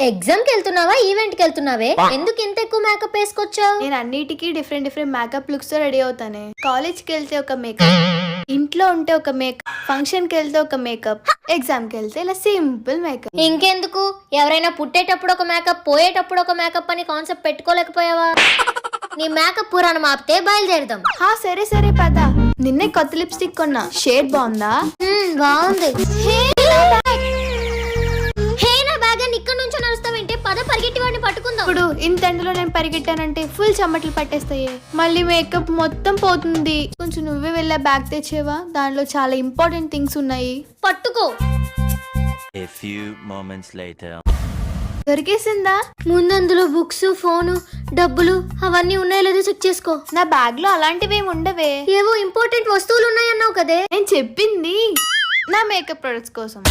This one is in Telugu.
ఎగ్జామ్ కి వెళ్తున్నావా ఈవెంట్ కి వెళ్తున్నావే? ఎందుకు ఇంత ఎక్కువ మేకప్ వేసుకొచ్చావు? నేను అన్నిటికీ డిఫరెంట్ మేకప్ లుక్స్ తో రెడీ అవుతానే. కాలేజ్ కి వెళ్తే ఒక మేకప్, ఇంట్లో ఉంటే ఒక మేకప్, ఫంక్షన్ కి వెళ్తే ఒక మేకప్, ఎగ్జామ్ కి వెళ్తే ఇలా సింపుల్ మేకప్. ఇంకెందుకు, ఎవరైనా పుట్టేటప్పుడు ఒక మేకప్ పోయేటప్పుడు ఒక మేకప్ అని కాన్సెప్ట్ పెట్టుకోలేకపోయావా? నీ మేకప్ పురాణం ఆపితే బయలుదేరదాం. సరే పద. నిన్నే కొత్త లిప్స్టిక్ కొన్నా, షేడ్ బాగుందా? బాగుంది. ఇక్కడ నుంచి నడుస్తావంటే పద పరిగెట్టి వాడిని పట్టుకుందాం. ఇప్పుడు ఇంత ఎండలో నేను పరిగెట్టానంటే ఫుల్ చెమటలు పట్టేస్తాయి, మళ్ళీ మేకప్ మొత్తం పోతుంది. కొంచెం నువ్వే వెళ్ళా బ్యాగ్ తెచ్చేవా, దానిలో చాలా ఇంపార్టెంట్ థింగ్స్ ఉన్నాయి. పట్టుకో. A few moments later. దొరికేసిందా? ముందందులో బుక్స్, ఫోను, డబ్బులు అవన్నీ ఉన్నాయో లేదో చెక్ చేసుకో. నా బ్యాగ్ లో అలాంటివి ఏమి ఉండవే. ఏవో ఇంపార్టెంట్ వస్తువులు ఉన్నాయన్నావు కదే. నేను చెప్పింది నా మేకప్ ప్రొడక్ట్స్ కోసం.